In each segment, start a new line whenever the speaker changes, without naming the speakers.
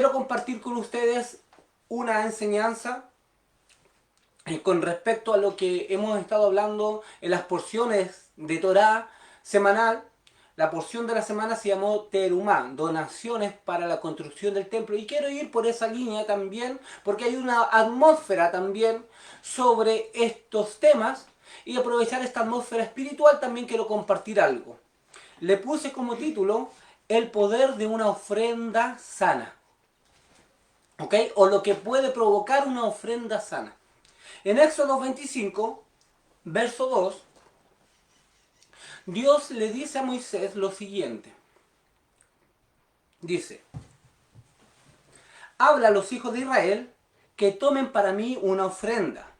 quiero compartir con ustedes una enseñanza con respecto a lo que hemos estado hablando en las porciones de Torá semanal. La porción de la semana se llamó Terumá, donaciones para la construcción del templo. Y quiero ir por esa línea también, porque hay una atmósfera también sobre estos temas. Y aprovechar esta atmósfera espiritual también quiero compartir algo. Le puse como título El poder de una ofrenda sana. ¿Ok? O lo que puede provocar una ofrenda sana. En Éxodo 25, verso 2, Dios le dice a Moisés lo siguiente. Dice, habla a los hijos de Israel que tomen para mí una ofrenda.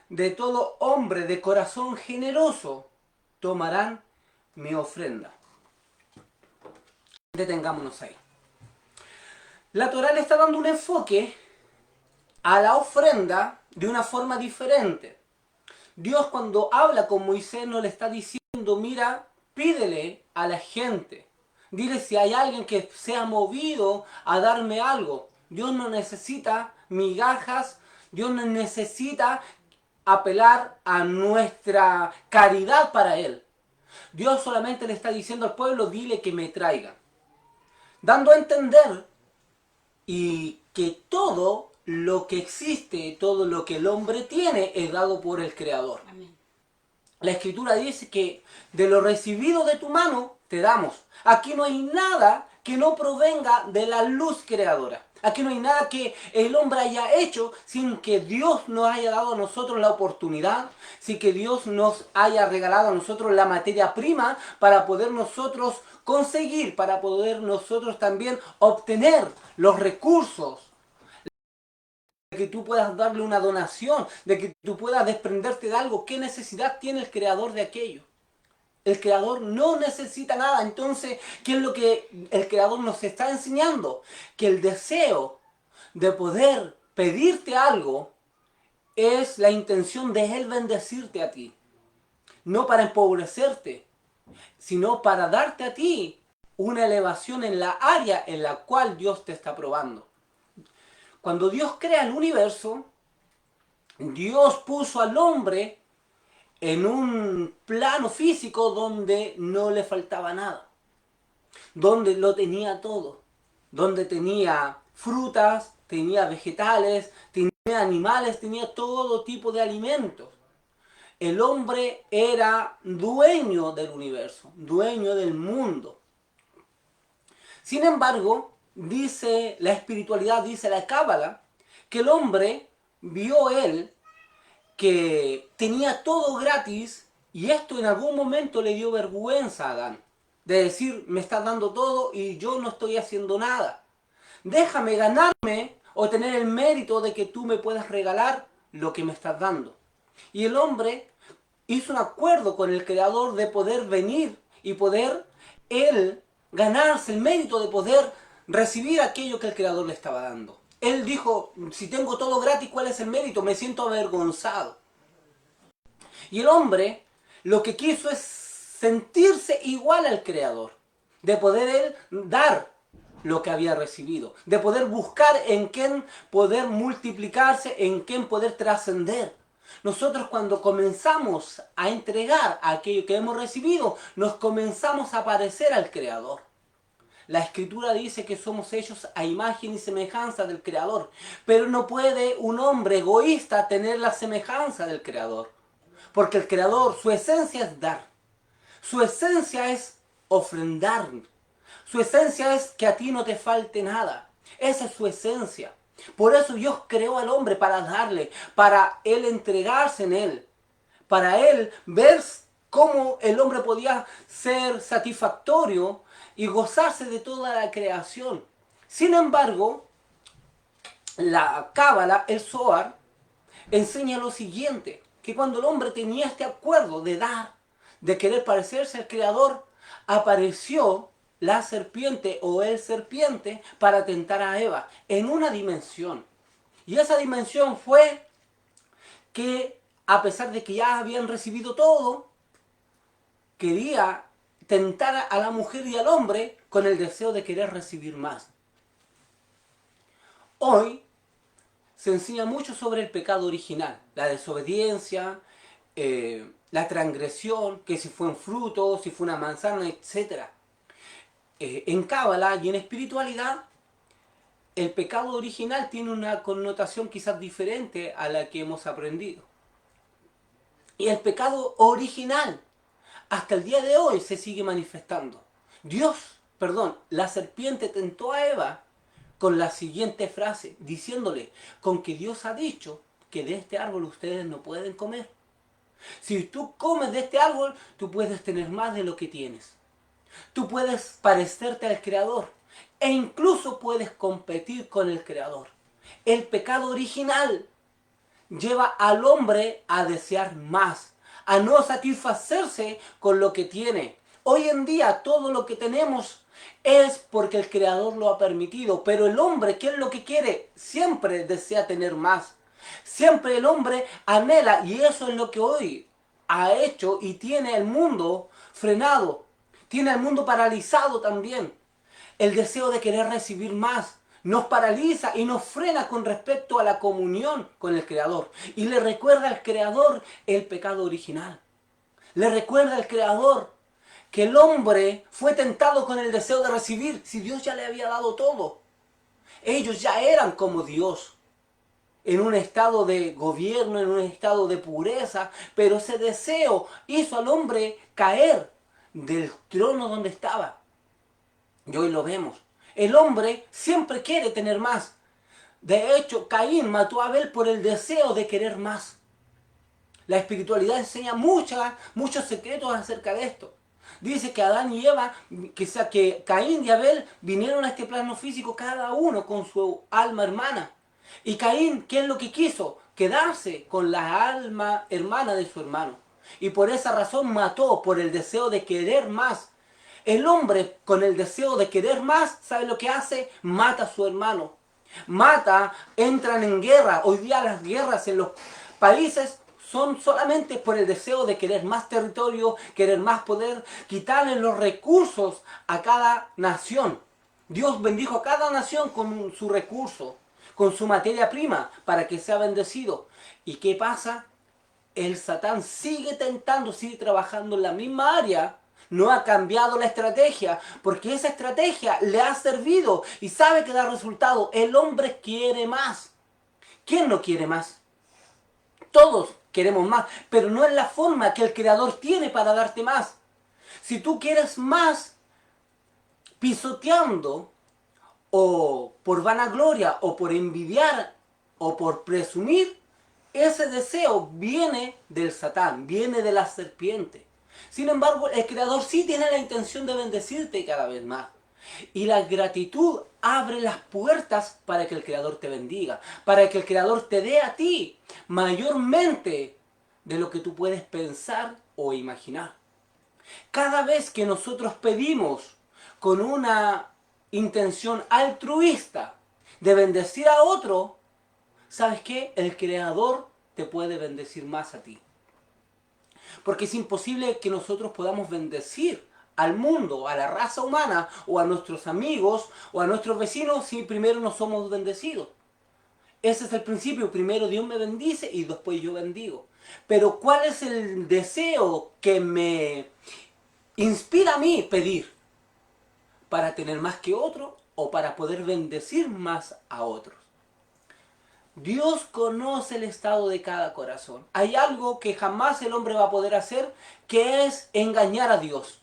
De todo hombre de corazón generoso tomarán mi ofrenda. Detengámonos ahí. La Torá le está dando un enfoque a la ofrenda de una forma diferente. Dios cuando habla con Moisés no le está diciendo, mira, pídele a la gente. Dile si hay alguien que sea movido a darme algo. Dios no necesita migajas, Dios no necesita apelar a nuestra caridad para Él. Dios solamente le está diciendo al pueblo, dile que me traigan. Dando a entender y que todo lo que existe, todo lo que el hombre tiene es dado por el Creador.
Amén.
La Escritura dice que de lo recibido de tu mano te damos. Aquí no hay nada que no provenga de la luz creadora. Aquí no hay nada que el hombre haya hecho sin que Dios nos haya dado a nosotros la oportunidad, sin que Dios nos haya regalado a nosotros la materia prima para poder nosotros conseguir, para poder nosotros también obtener los recursos, de que tú puedas darle una donación, de que tú puedas desprenderte de algo. ¿Qué necesidad tiene el creador de aquello? El creador no necesita nada. Entonces, ¿qué es lo que el creador nos está enseñando? Que el deseo de poder pedirte algo es la intención de él bendecirte a ti. No para empobrecerte, sino para darte a ti una elevación en la área en la cual Dios te está probando. Cuando Dios crea el universo, Dios puso al hombre en un plano físico donde no le faltaba nada, donde lo tenía todo, donde tenía frutas, tenía vegetales, tenía animales, tenía todo tipo de alimentos. El hombre era dueño del universo, dueño del mundo. Sin embargo, dice la espiritualidad, dice la Cábala, que el hombre vio él que tenía todo gratis y esto en algún momento le dio vergüenza a Adán. De decir, me estás dando todo y yo no estoy haciendo nada. Déjame ganarme o tener el mérito de que tú me puedas regalar lo que me estás dando. Y el hombre hizo un acuerdo con el Creador de poder venir y poder él ganarse el mérito de poder recibir aquello que el Creador le estaba dando. Él dijo, si tengo todo gratis, ¿cuál es el mérito? Me siento avergonzado. Y el hombre lo que quiso es sentirse igual al Creador, de poder él dar lo que había recibido, de poder buscar en quién poder multiplicarse, en quién poder trascender. Nosotros cuando comenzamos a entregar aquello que hemos recibido, nos comenzamos a parecer al Creador. La Escritura dice que somos hechos a imagen y semejanza del Creador, pero no puede un hombre egoísta tener la semejanza del Creador, porque el Creador, su esencia es dar, su esencia es ofrendar, su esencia es que a ti no te falte nada, esa es su esencia. Por eso Dios creó al hombre para darle, para él entregarse en él, para él ver cómo el hombre podía ser satisfactorio y gozarse de toda la creación. Sin embargo, la Cábala, el Zohar, enseña lo siguiente, que cuando el hombre tenía este acuerdo de dar, de querer parecerse al Creador, apareció la serpiente o el serpiente para tentar a Eva en una dimensión. Y esa dimensión fue que, a pesar de que ya habían recibido todo, quería tentar a la mujer y al hombre con el deseo de querer recibir más. hoy se enseña mucho sobre el pecado original, la desobediencia, la transgresión, que si fue un fruto, si fue una manzana, etc. En Cábala y en espiritualidad, el pecado original tiene una connotación quizás diferente a la que hemos aprendido. Y el pecado original, hasta el día de hoy, se sigue manifestando. La serpiente tentó a Eva con la siguiente frase, diciéndole, con que Dios ha dicho que de este árbol ustedes no pueden comer. Si tú comes de este árbol, tú puedes tener más de lo que tienes. Tú puedes parecerte al Creador e incluso puedes competir con el Creador. El pecado original lleva al hombre a desear más, a no satisfacerse con lo que tiene. Hoy en día todo lo que tenemos es porque el Creador lo ha permitido, pero el hombre, ¿qué es lo que quiere? Siempre desea tener más. Siempre el hombre anhela, y eso es lo que hoy ha hecho y tiene el mundo frenado, tiene el mundo paralizado también. El deseo de querer recibir más nos paraliza y nos frena con respecto a la comunión con el Creador. Y le recuerda al Creador el pecado original. Le recuerda al Creador que el hombre fue tentado con el deseo de recibir si Dios ya le había dado todo. Ellos ya eran como Dios, en un estado de gobierno, en un estado de pureza, pero ese deseo hizo al hombre caer del trono donde estaba. Y hoy lo vemos. El hombre siempre quiere tener más. De hecho, Caín mató a Abel por el deseo de querer más. La espiritualidad enseña muchos secretos acerca de esto. Dice que Adán y Eva, que Caín y Abel vinieron a este plano físico cada uno con su alma hermana. Y Caín, ¿qué es lo que quiso? Quedarse con la alma hermana de su hermano. Y por esa razón mató, por el deseo de querer más. El hombre con el deseo de querer más, ¿sabe lo que hace? Mata a su hermano. Entran en guerra. Hoy día las guerras en los países son solamente por el deseo de querer más territorio, querer más poder, quitarle los recursos a cada nación. Dios bendijo a cada nación con su recurso, con su materia prima, para que sea bendecido. ¿Y qué pasa? El Satán sigue tentando, sigue trabajando en la misma área. No ha cambiado la estrategia, porque esa estrategia le ha servido y sabe que da resultado. El hombre quiere más. ¿Quién no quiere más? Todos queremos más, pero no es la forma que el Creador tiene para darte más. Si tú quieres más pisoteando, o por vanagloria, o por envidiar, o por presumir, ese deseo viene del Satán, viene de la serpiente. Sin embargo, el Creador sí tiene la intención de bendecirte cada vez más. Y la gratitud abre las puertas para que el Creador te bendiga, para que el Creador te dé a ti mayormente de lo que tú puedes pensar o imaginar. Cada vez que nosotros pedimos con una intención altruista de bendecir a otro, ¿sabes qué? El Creador te puede bendecir más a ti. Porque es imposible que nosotros podamos bendecir al mundo, a la raza humana, o a nuestros amigos, o a nuestros vecinos, si primero no somos bendecidos. Ese es el principio. Primero Dios me bendice y después yo bendigo. Pero ¿cuál es el deseo que me inspira a mí pedir? ¿Para tener más que otro o para poder bendecir más a otros? Dios conoce el estado de cada corazón. Hay algo que jamás el hombre va a poder hacer, que es engañar a Dios.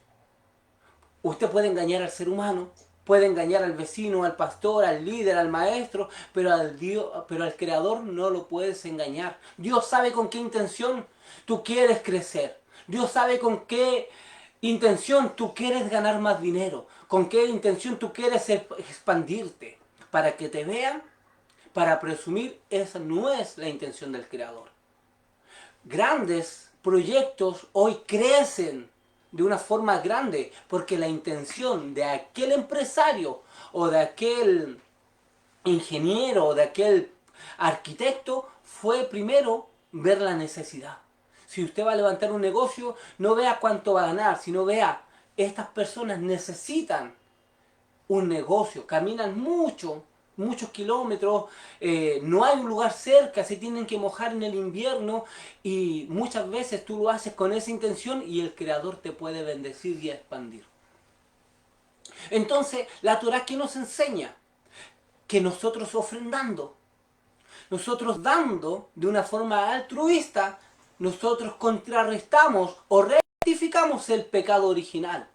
Usted puede engañar al ser humano, puede engañar al vecino, al pastor, al líder, al maestro, pero al Creador no lo puedes engañar. Dios sabe con qué intención tú quieres crecer. Dios sabe con qué intención tú quieres ganar más dinero, con qué intención tú quieres expandirte. Para que te vean, para presumir, esa no es la intención del Creador. Grandes proyectos hoy crecen de una forma grande porque la intención de aquel empresario o de aquel ingeniero o de aquel arquitecto fue primero ver la necesidad. Si usted va a levantar un negocio, no vea cuánto va a ganar, sino vea, estas personas necesitan un negocio, caminan mucho muchos kilómetros, no hay un lugar cerca, se tienen que mojar en el invierno y muchas veces tú lo haces con esa intención y el Creador te puede bendecir y expandir. Entonces, la Torah, ¿qué nos enseña? Que nosotros ofrendando, nosotros dando de una forma altruista, nosotros contrarrestamos o rectificamos el pecado original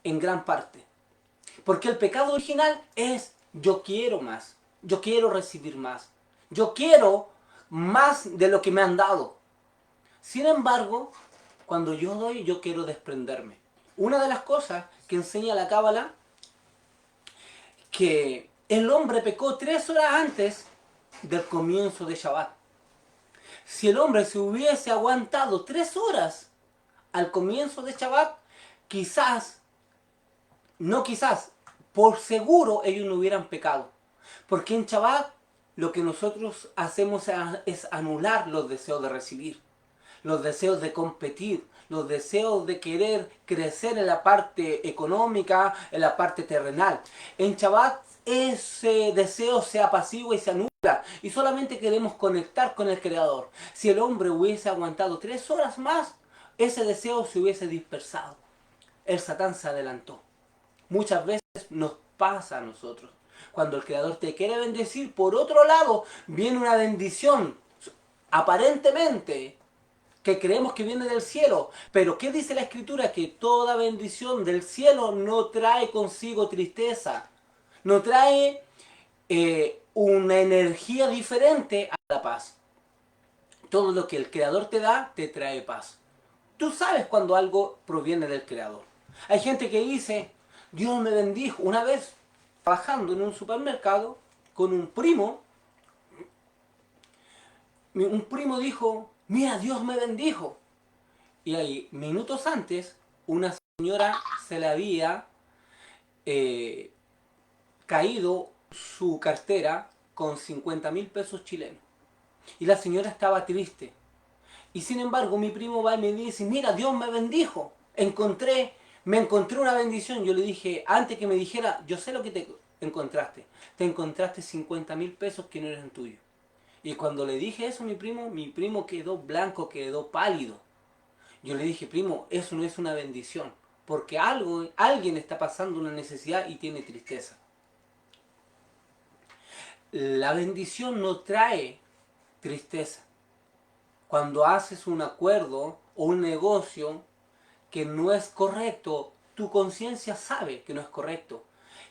en gran parte. Porque el pecado original es yo quiero más, yo quiero recibir más, yo quiero más de lo que me han dado. Sin embargo, cuando yo doy, yo quiero desprenderme. Una de las cosas que enseña la Cábala, que el hombre pecó 3 horas antes del comienzo de Shabbat. Si el hombre se hubiese aguantado 3 horas al comienzo de Shabbat, quizás, no quizás, por seguro ellos no hubieran pecado. Porque en Shabbat lo que nosotros hacemos es anular los deseos de recibir, los deseos de competir, los deseos de querer crecer en la parte económica, en la parte terrenal. En Shabbat ese deseo se apacigua y se anula y solamente queremos conectar con el Creador. Si el hombre hubiese aguantado 3 horas más, ese deseo se hubiese dispersado. El Satán se adelantó. Muchas veces nos pasa a nosotros. Cuando el Creador te quiere bendecir, por otro lado, viene una bendición, aparentemente, que creemos que viene del cielo. Pero ¿qué dice la Escritura? Que toda bendición del cielo no trae consigo tristeza. No trae una energía diferente a la paz. Todo lo que el Creador te da, te trae paz. Tú sabes cuando algo proviene del Creador. Hay gente que dice, Dios me bendijo. Una vez, trabajando en un supermercado con un primo dijo, mira, Dios me bendijo. Y ahí, minutos antes, una señora se le había caído su cartera con 50.000 pesos chilenos. Y la señora estaba triste. Y sin embargo, mi primo va y me dice, mira, Dios me bendijo. Me encontré una bendición. Yo le dije, antes que me dijera, yo sé lo que te encontraste. Te encontraste 50.000 pesos que no eran tuyos. Y cuando le dije eso a mi primo quedó blanco, quedó pálido. Yo le dije, primo, eso no es una bendición. Porque alguien está pasando una necesidad y tiene tristeza. La bendición no trae tristeza. Cuando haces un acuerdo o un negocio que no es correcto, tu conciencia sabe que no es correcto.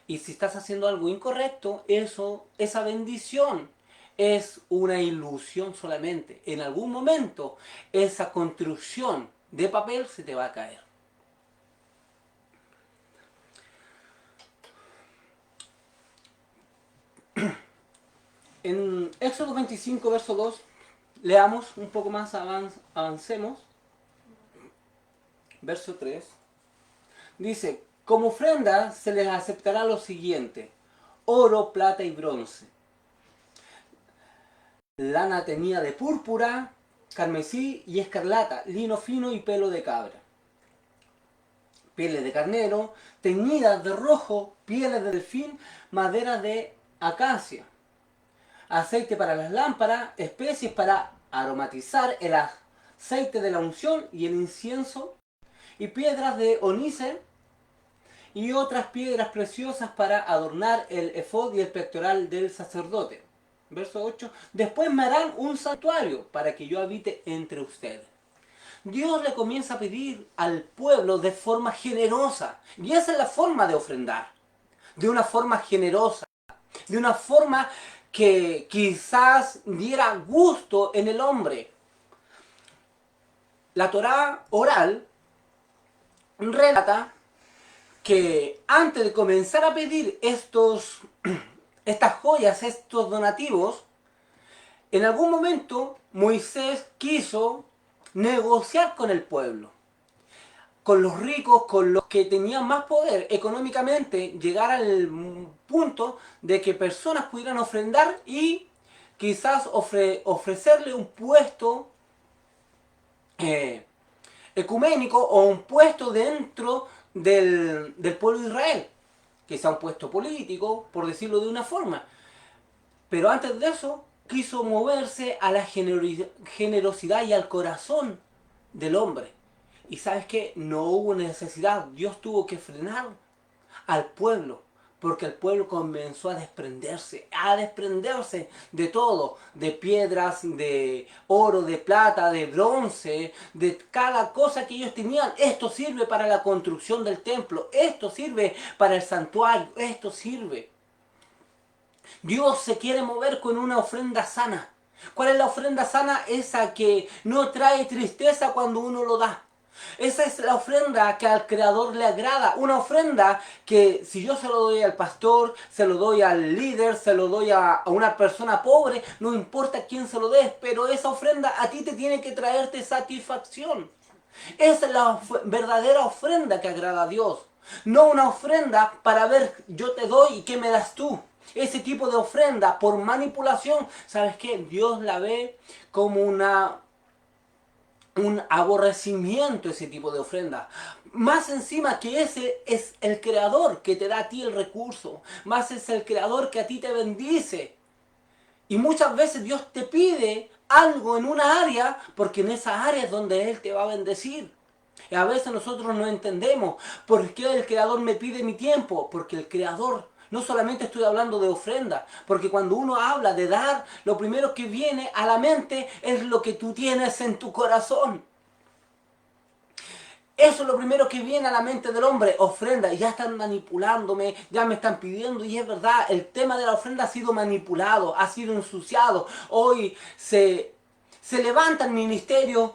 Y si estás haciendo algo incorrecto, esa bendición es una ilusión solamente. En algún momento, esa construcción de papel se te va a caer. En Éxodo 25, verso 2, leamos un poco más, avancemos. Verso 3. Dice, como ofrenda se les aceptará lo siguiente: oro, plata y bronce, lana teñida de púrpura, carmesí y escarlata, lino fino y pelo de cabra, pieles de carnero, teñidas de rojo, pieles de delfín, madera de acacia, aceite para las lámparas, especies para aromatizar, el aceite de la unción y el incienso, y piedras de ónice y otras piedras preciosas para adornar el efod y el pectoral del sacerdote. Verso 8. Después me harán un santuario para que yo habite entre ustedes. Dios le comienza a pedir al pueblo de forma generosa. Y esa es la forma de ofrendar. De una forma generosa. De una forma que quizás diera gusto en el hombre. La Torá oral relata que antes de comenzar a pedir estas joyas, estos donativos, en algún momento Moisés quiso negociar con el pueblo, con los ricos, con los que tenían más poder económicamente, llegar al punto de que personas pudieran ofrendar y quizás ofrecerle un puesto ecuménico o un puesto dentro del pueblo de Israel, que sea un puesto político, por decirlo de una forma. Pero antes de eso, quiso moverse a la generosidad y al corazón del hombre. Y sabes que no hubo necesidad, Dios tuvo que frenar al pueblo, porque el pueblo comenzó a desprenderse de todo, de piedras, de oro, de plata, de bronce, de cada cosa que ellos tenían. Esto sirve para la construcción del templo, esto sirve para el santuario, esto sirve. Dios se quiere mover con una ofrenda sana. ¿Cuál es la ofrenda sana? Esa que no trae tristeza cuando uno lo da. Esa es la ofrenda que al Creador le agrada. Una ofrenda que si yo se lo doy al pastor, se lo doy al líder, se lo doy a una persona pobre, no importa quién se lo des, pero esa ofrenda a ti te tiene que traerte satisfacción. Esa es la verdadera ofrenda que agrada a Dios. No una ofrenda para ver yo te doy y qué me das tú. Ese tipo de ofrenda por manipulación, ¿sabes qué? Dios la ve como un aborrecimiento, ese tipo de ofrenda. Más encima que ese es el creador que te da a ti el recurso. Más es el creador que a ti te bendice. Y muchas veces Dios te pide algo en una área porque en esa área es donde Él te va a bendecir. Y a veces nosotros no entendemos por qué el Creador me pide mi tiempo. Porque el Creador, no solamente estoy hablando de ofrenda, porque cuando uno habla de dar, lo primero que viene a la mente es lo que tú tienes en tu corazón. Eso es lo primero que viene a la mente del hombre, ofrenda. Ya están manipulándome, ya me están pidiendo. Y es verdad, el tema de la ofrenda ha sido manipulado, ha sido ensuciado. Hoy se levanta el ministerio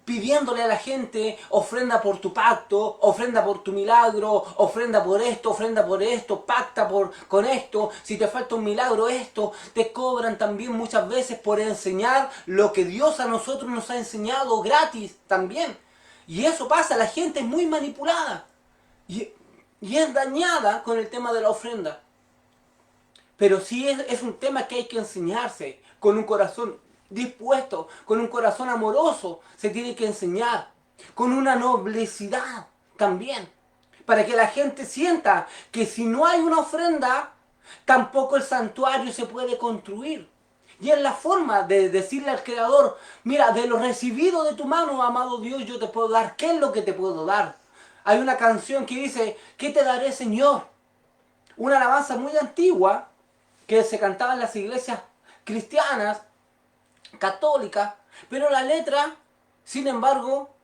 pidiéndole a la gente ofrenda por tu pacto, ofrenda por tu milagro, ofrenda por esto, pacta con esto, si te falta un milagro esto, te cobran también muchas veces por enseñar lo que Dios a nosotros nos ha enseñado gratis también. Y eso pasa, la gente es muy manipulada y, y es dañada con el tema de la ofrenda. Pero sí es un tema que hay que enseñarse con un corazón dispuesto, con un corazón amoroso. Se tiene que enseñar con una noblecidad también. Para que la gente sienta que si no hay una ofrenda, tampoco el santuario se puede construir. Y es la forma de decirle al Creador, mira, de lo recibido de tu mano, amado Dios, yo te puedo dar. ¿Qué es lo que te puedo dar? Hay una canción que dice, ¿qué te daré, Señor? Una alabanza muy antigua que se cantaba en las iglesias cristianas, católicas, pero la letra, sin embargo,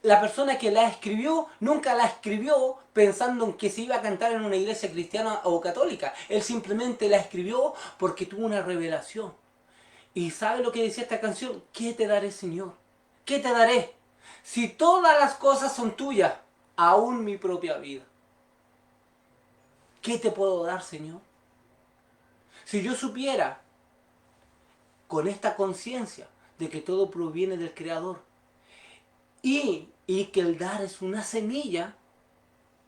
la persona que la escribió nunca la escribió pensando en que se iba a cantar en una iglesia cristiana o católica. Él simplemente la escribió porque tuvo una revelación. ¿Y sabe lo que decía esta canción? ¿Qué te daré, Señor? ¿Qué te daré? Si todas las cosas son tuyas, aún mi propia vida. ¿Qué te puedo dar, Señor? Si yo supiera con esta conciencia de que todo proviene del Creador y que el dar es una semilla,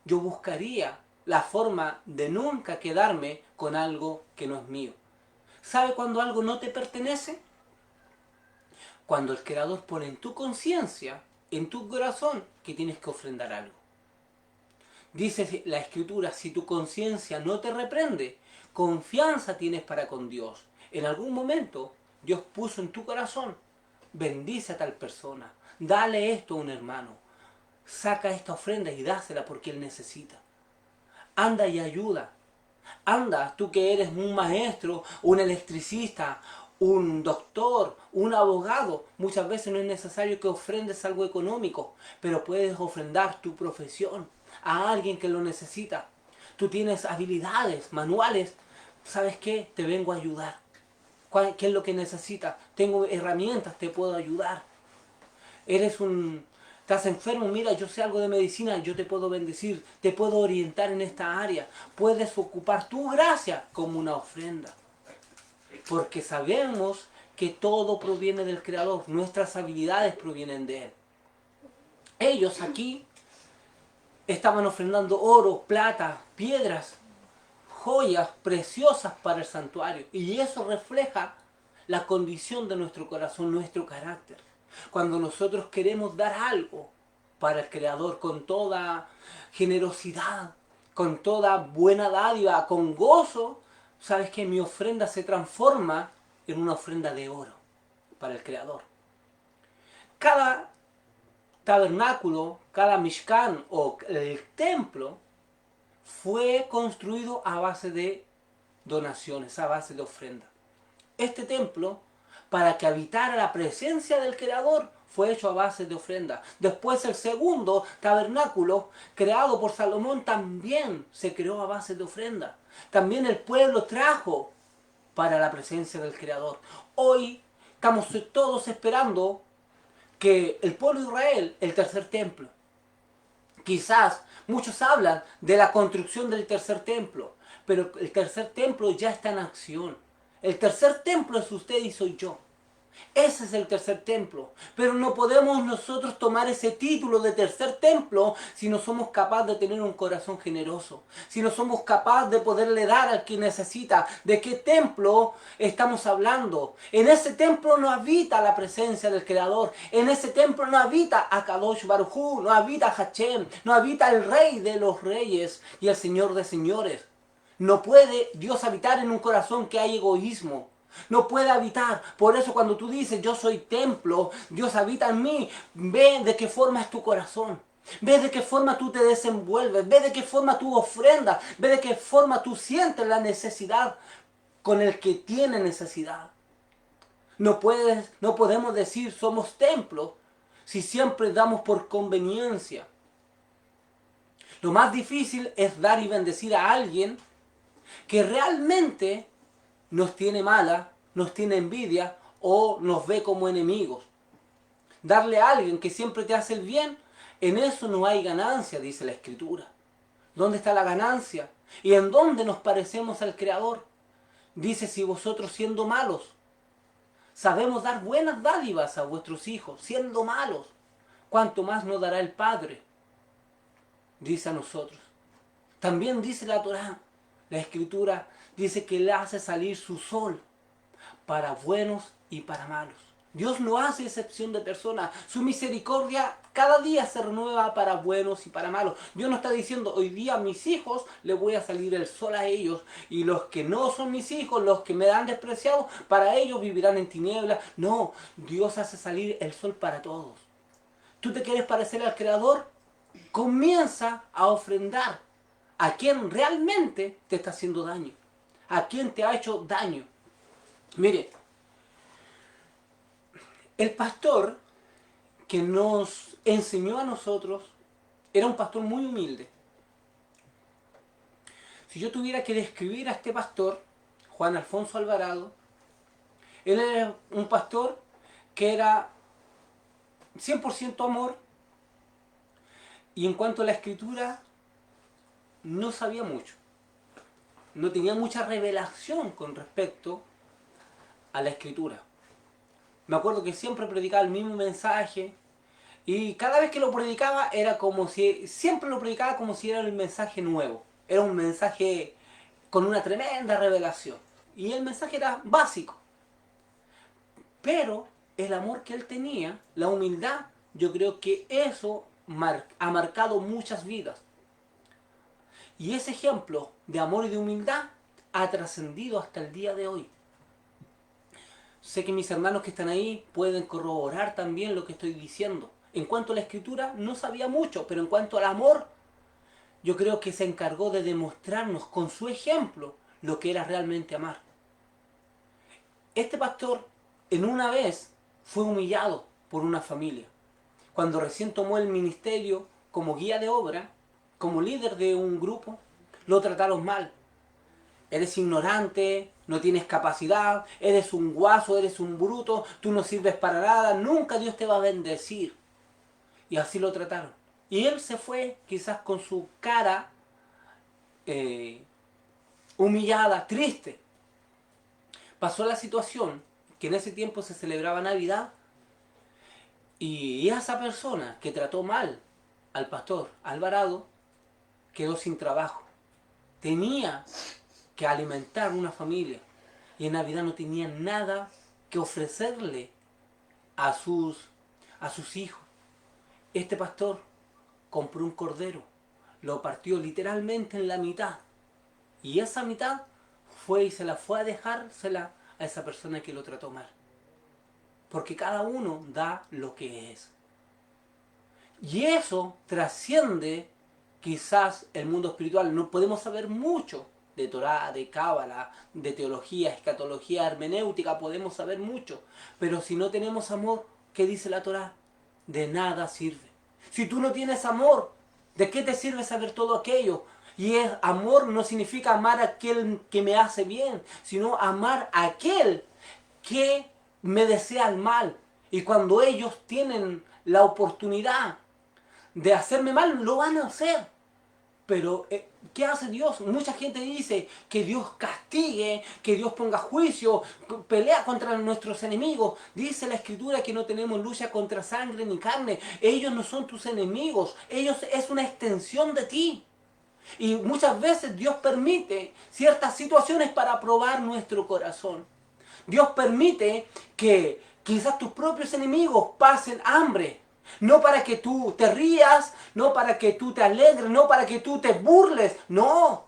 yo buscaría la forma de nunca quedarme con algo que no es mío. ¿Sabe cuando algo no te pertenece? Cuando el Creador pone en tu conciencia, en tu corazón, que tienes que ofrendar algo. Dice la Escritura, si tu conciencia no te reprende, confianza tienes para con Dios. En algún momento Dios puso en tu corazón, bendice a tal persona, dale esto a un hermano, saca esta ofrenda y dásela porque él necesita. Anda y ayuda. Anda, tú que eres un maestro, un electricista, un doctor, un abogado, muchas veces no es necesario que ofrendes algo económico, pero puedes ofrendar tu profesión a alguien que lo necesita. Tú tienes habilidades manuales, ¿sabes qué? Te vengo a ayudar. ¿Qué es lo que necesitas? Tengo herramientas, te puedo ayudar. Estás enfermo, mira, yo sé algo de medicina, yo te puedo bendecir, te puedo orientar en esta área. Puedes ocupar tu gracia como una ofrenda. Porque sabemos que todo proviene del Creador, nuestras habilidades provienen de Él. Ellos aquí estaban ofrendando oro, plata, piedras, joyas preciosas para el santuario. Y eso refleja la condición de nuestro corazón, nuestro carácter. Cuando nosotros queremos dar algo para el Creador con toda generosidad, con toda buena dádiva, con gozo, sabes que mi ofrenda se transforma en una ofrenda de oro para el Creador. Cada tabernáculo, cada mishkan o el templo fue construido a base de donaciones, a base de ofrenda. Este templo, para que habitara la presencia del Creador, fue hecho a base de ofrenda. Después el segundo tabernáculo, creado por Salomón, también se creó a base de ofrenda. También el pueblo trajo para la presencia del Creador. Hoy estamos todos esperando que el pueblo de Israel, el tercer templo. Quizás muchos hablan de la construcción del tercer templo, pero el tercer templo ya está en acción. El tercer templo es usted y soy yo. Ese es el tercer templo. Pero no podemos nosotros tomar ese título de tercer templo si no somos capaces de tener un corazón generoso. Si no somos capaces de poderle dar al que necesita. ¿De qué templo estamos hablando? En ese templo no habita la presencia del Creador. En ese templo no habita Akadosh Baruj Hu, no habita Hashem, no habita el Rey de los Reyes y el Señor de Señores. No puede Dios habitar en un corazón que hay egoísmo. No puede habitar. Por eso cuando tú dices yo soy templo, Dios habita en mí, ve de qué forma es tu corazón. Ve de qué forma tú te desenvuelves. Ve de qué forma tú ofrendas. Ve de qué forma tú sientes la necesidad con el que tiene necesidad. No podemos decir somos templo si siempre damos por conveniencia. Lo más difícil es dar y bendecir a alguien que realmente nos tiene mala, nos tiene envidia o nos ve como enemigos. Darle a alguien que siempre te hace el bien, en eso no hay ganancia, dice la Escritura. ¿Dónde está la ganancia? ¿Y en dónde nos parecemos al Creador? Dice, si vosotros siendo malos, sabemos dar buenas dádivas a vuestros hijos, siendo malos, ¿cuánto más nos dará el Padre? Dice a nosotros. También dice la Torá, la Escritura, dice que Él hace salir su sol para buenos y para malos. Dios no hace excepción de personas. Su misericordia cada día se renueva para buenos y para malos. Dios no está diciendo, hoy día a mis hijos les voy a salir el sol a ellos, y los que no son mis hijos, los que me han despreciado, para ellos vivirán en tinieblas. No, Dios hace salir el sol para todos. ¿Tú te quieres parecer al Creador? Comienza a ofrendar a quien realmente te está haciendo daño, a quien te ha hecho daño. Mire, el pastor que nos enseñó a nosotros era un pastor muy humilde. Si yo tuviera que describir a este pastor, Juan Alfonso Alvarado, él era un pastor que era 100% amor, y en cuanto a la escritura no sabía mucho. No tenía mucha revelación con respecto a la escritura. Me acuerdo que siempre predicaba el mismo mensaje, y cada vez que lo predicaba era como si, siempre lo predicaba como si era el mensaje nuevo. Era un mensaje con una tremenda revelación. Y el mensaje era básico. Pero el amor que él tenía, la humildad, yo creo que eso ha marcado muchas vidas. Y ese ejemplo de amor y de humildad ha trascendido hasta el día de hoy. Sé que mis hermanos que están ahí pueden corroborar también lo que estoy diciendo. En cuanto a la escritura, no sabía mucho, pero en cuanto al amor, yo creo que se encargó de demostrarnos con su ejemplo lo que era realmente amar. Este pastor, en una vez, fue humillado por una familia. Cuando recién tomó el ministerio como guía de obra, como líder de un grupo, lo trataron mal. Eres ignorante, no tienes capacidad, eres un guaso, eres un bruto, tú no sirves para nada, nunca Dios te va a bendecir. Y así lo trataron. Y él se fue quizás con su cara humillada, triste. Pasó la situación que en ese tiempo se celebraba Navidad, y esa persona que trató mal al pastor Alvarado quedó sin trabajo. Tenía que alimentar una familia, y en Navidad no tenía nada que ofrecerle a sus hijos. Este pastor compró un cordero, lo partió literalmente en la mitad, y esa mitad fue y se la fue a dejársela a esa persona que lo trató mal. Porque cada uno da lo que es. Y eso trasciende quizás el mundo espiritual. No podemos saber mucho de Torá, de Cábala, de teología, escatología, hermenéutica, podemos saber mucho. Pero si no tenemos amor, ¿qué dice la Torá? De nada sirve. Si tú no tienes amor, ¿de qué te sirve saber todo aquello? Y amor no significa amar a aquel que me hace bien, sino amar a aquel que me desea el mal. Y cuando ellos tienen la oportunidad de hacerme mal, lo van a hacer. Pero, ¿qué hace Dios? Mucha gente dice que Dios castigue, que Dios ponga juicio, pelea contra nuestros enemigos. Dice la Escritura que no tenemos lucha contra sangre ni carne. Ellos no son tus enemigos, ellos es una extensión de ti. Y muchas veces Dios permite ciertas situaciones para probar nuestro corazón. Dios permite que quizás tus propios enemigos pasen hambre. No para que tú te rías, no para que tú te alegres, no para que tú te burles. No,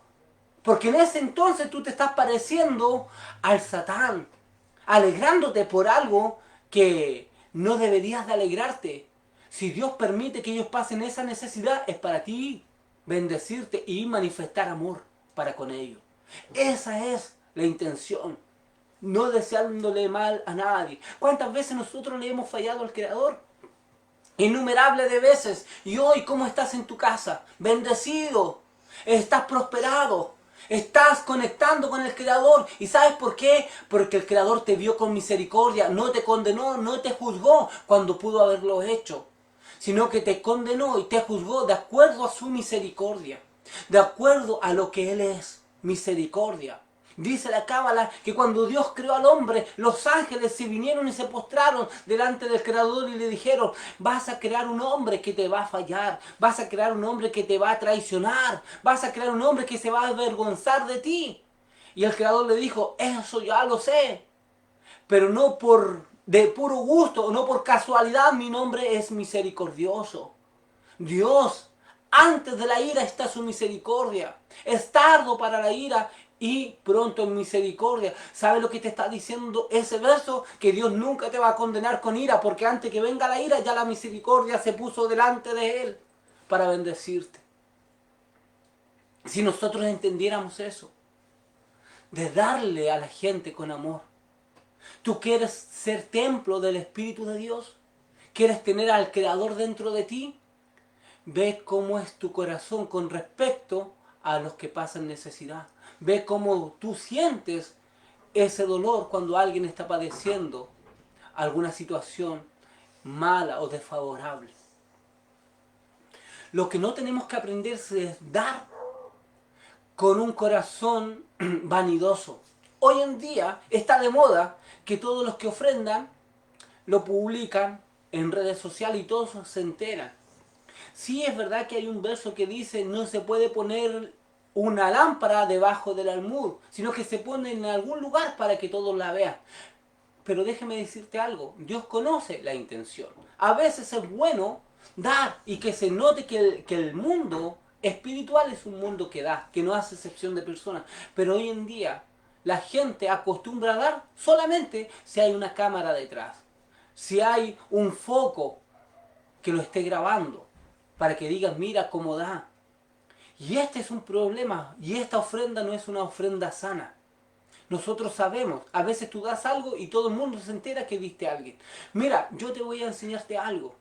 porque en ese entonces tú te estás pareciendo al Satán, alegrándote por algo que no deberías de alegrarte. Si Dios permite que ellos pasen esa necesidad, es para ti bendecirte y manifestar amor para con ellos. Esa es la intención. No deseándole mal a nadie. ¿Cuántas veces nosotros le hemos fallado al Creador? Innumerables de veces. Y hoy, ¿cómo estás en tu casa? Bendecido. Estás prosperado. Estás conectando con el Creador. ¿Y sabes por qué? Porque el Creador te vio con misericordia. No te condenó, no te juzgó cuando pudo haberlo hecho. Sino que te condenó y te juzgó de acuerdo a su misericordia. De acuerdo a lo que Él es. Misericordia. Dice la Cábala que cuando Dios creó al hombre, los ángeles se vinieron y se postraron delante del Creador y le dijeron: vas a crear un hombre que te va a fallar, vas a crear un hombre que te va a traicionar, vas a crear un hombre que se va a avergonzar de ti. Y el Creador le dijo: eso ya lo sé, pero no de puro gusto, no por casualidad, mi nombre es misericordioso. Dios, antes de la ira está su misericordia. Es tardo para la ira y pronto en misericordia. ¿Sabes lo que te está diciendo ese verso? Que Dios nunca te va a condenar con ira, porque antes que venga la ira ya la misericordia se puso delante de Él para bendecirte. Si nosotros entendiéramos eso, de darle a la gente con amor. ¿Tú quieres ser templo del Espíritu de Dios? ¿Quieres tener al Creador dentro de ti? Ve cómo es tu corazón con respecto a los que pasan necesidad. Ve cómo tú sientes ese dolor cuando alguien está padeciendo alguna situación mala o desfavorable. Lo que no tenemos que aprender es dar con un corazón vanidoso. Hoy en día está de moda que todos los que ofrendan lo publican en redes sociales y todos se enteran. Sí, es verdad que hay un verso que dice: no se puede poner una lámpara debajo del almud, sino que se pone en algún lugar para que todos la vean. Pero déjeme decirte algo, Dios conoce la intención. A veces es bueno dar y que se note que el mundo espiritual es un mundo que da, que no hace excepción de personas. Pero hoy en día la gente acostumbra a dar solamente si hay una cámara detrás, si hay un foco que lo esté grabando, para que digan: mira cómo da. Y este es un problema, y esta ofrenda no es una ofrenda sana. Nosotros sabemos, a veces tú das algo y todo el mundo se entera que diste a alguien. Mira, yo te voy a enseñarte algo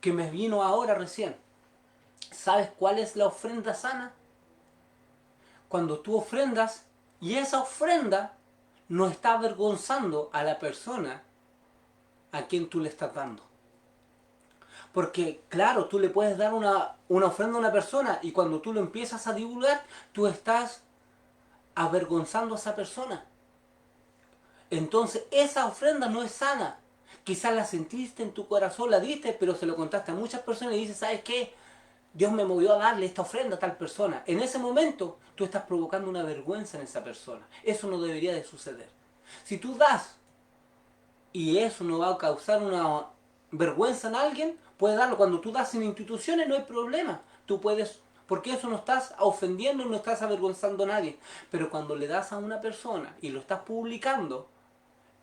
que me vino ahora recién. ¿Sabes cuál es la ofrenda sana? Cuando tú ofrendas y esa ofrenda no está avergonzando a la persona a quien tú le estás dando. Porque claro, tú le puedes dar una ofrenda a una persona y cuando tú lo empiezas a divulgar, tú estás avergonzando a esa persona. Entonces esa ofrenda no es sana. Quizás la sentiste en tu corazón, la diste, pero se lo contaste a muchas personas y dices: ¿sabes qué? Dios me movió a darle esta ofrenda a tal persona. En ese momento tú estás provocando una vergüenza en esa persona. Eso no debería de suceder. Si tú das y eso no va a causar una vergüenza en alguien, puedes darlo. Cuando tú das en instituciones no hay problema. Tú puedes porque eso no estás ofendiendo y no estás avergonzando a nadie. Pero cuando le das a una persona y lo estás publicando,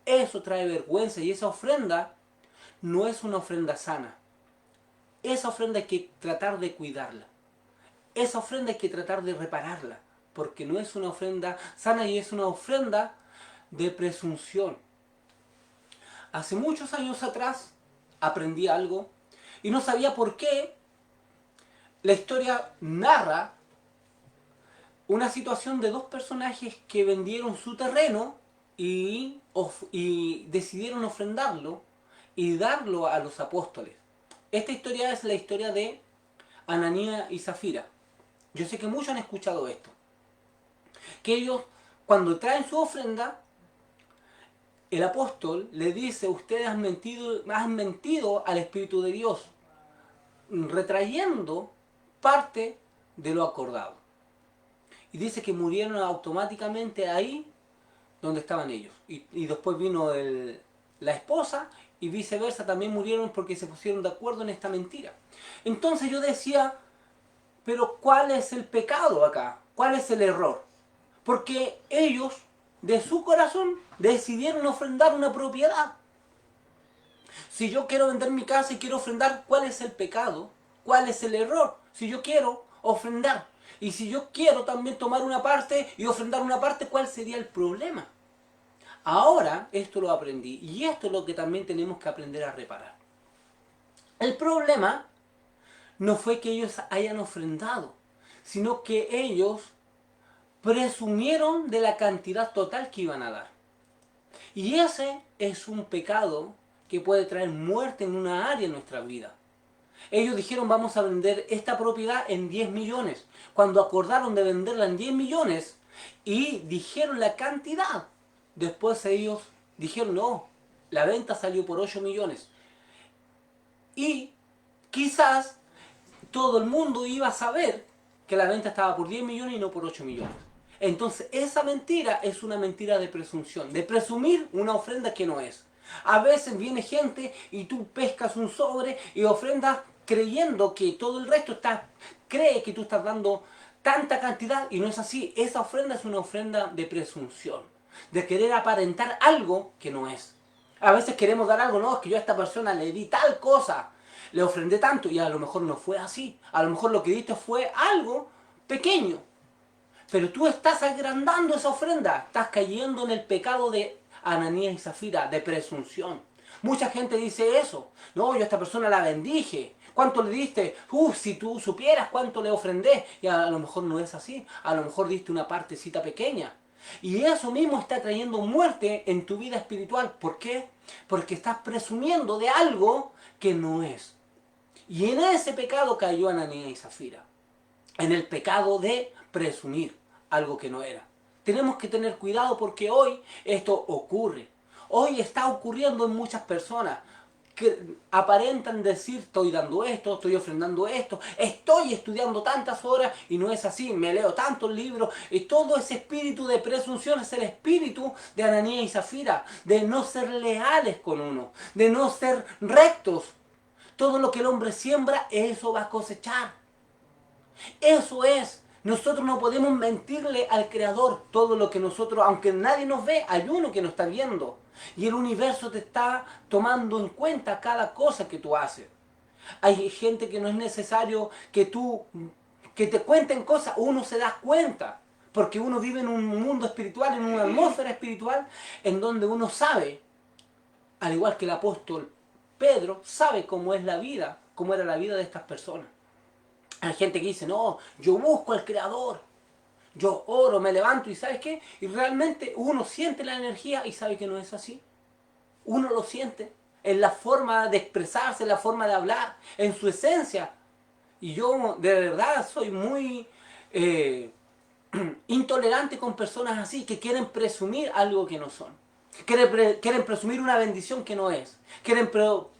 eso trae vergüenza y esa ofrenda no es una ofrenda sana. Esa ofrenda hay que tratar de cuidarla. Esa ofrenda hay que tratar de repararla, porque no es una ofrenda sana y es una ofrenda de presunción. Hace muchos años atrás aprendí algo y no sabía por qué. La historia narra una situación de dos personajes que vendieron su terreno y decidieron ofrendarlo y darlo a los apóstoles. Esta historia es la historia de Ananías y Zafira. Yo sé que muchos han escuchado esto. Que ellos, cuando traen su ofrenda, el apóstol le dice: ustedes han mentido al Espíritu de Dios, retrayendo parte de lo acordado. Y dice que murieron automáticamente ahí donde estaban ellos. Y después vino la esposa y viceversa, también murieron porque se pusieron de acuerdo en esta mentira. Entonces yo decía, pero ¿cuál es el pecado acá? ¿Cuál es el error? Porque ellos, de su corazón, decidieron ofrendar una propiedad. Si yo quiero vender mi casa y quiero ofrendar, ¿cuál es el pecado? ¿Cuál es el error? Si yo quiero ofrendar. Y si yo quiero también tomar una parte y ofrendar una parte, ¿cuál sería el problema? Ahora esto lo aprendí y esto es lo que también tenemos que aprender a reparar. El problema no fue que ellos hayan ofrendado, sino que ellos presumieron de la cantidad total que iban a dar. Y ese es un pecado que puede traer muerte en una área de nuestra vida. Ellos dijeron: vamos a vender esta propiedad en 10 millones. Cuando acordaron de venderla en 10 millones y dijeron la cantidad, después ellos dijeron: no, la venta salió por 8 millones. Y quizás todo el mundo iba a saber que la venta estaba por 10 millones y no por 8 millones. Entonces esa mentira es una mentira de presunción, de presumir una ofrenda que no es. A veces viene gente y tú pescas un sobre y ofrendas creyendo que todo el resto cree que tú estás dando tanta cantidad y no es así. Esa ofrenda es una ofrenda de presunción, de querer aparentar algo que no es. A veces queremos dar algo: no, es que yo a esta persona le di tal cosa, le ofrendé tanto, y a lo mejor no fue así. A lo mejor lo que diste fue algo pequeño. Pero tú estás agrandando esa ofrenda, estás cayendo en el pecado de Ananías y Zafira, de presunción. Mucha gente dice eso: no, yo a esta persona la bendije. ¿Cuánto le diste? Si tú supieras cuánto le ofrendé. Y a lo mejor no es así. A lo mejor diste una partecita pequeña. Y eso mismo está trayendo muerte en tu vida espiritual. ¿Por qué? Porque estás presumiendo de algo que no es. Y en ese pecado cayó Ananías y Zafira. En el pecado de presumir algo que no era. Tenemos que tener cuidado porque hoy esto ocurre. Hoy está ocurriendo en muchas personas que aparentan decir: estoy dando esto, estoy ofrendando esto, estoy estudiando tantas horas, y no es así, me leo tantos libros. Y todo ese espíritu de presunción es el espíritu de Ananías y Zafira, de no ser leales con uno, de no ser rectos. Todo lo que el hombre siembra, eso va a cosechar. Eso es. Nosotros no podemos mentirle al Creador. Todo lo que nosotros, aunque nadie nos ve, hay uno que nos está viendo. Y el universo te está tomando en cuenta cada cosa que tú haces. Hay gente que no es necesario que te cuenten cosas, uno se da cuenta. Porque uno vive en un mundo espiritual, en una atmósfera espiritual, en donde uno sabe, al igual que el apóstol Pedro, sabe cómo es la vida, cómo era la vida de estas personas. Hay gente que dice: no, yo busco al Creador, yo oro, me levanto, y ¿sabes qué? Y realmente uno siente la energía y sabe que no es así. Uno lo siente en la forma de expresarse, en la forma de hablar, en su esencia. Y yo de verdad soy muy intolerante con personas así, que quieren presumir algo que no son. Quieren presumir una bendición que no es. Quieren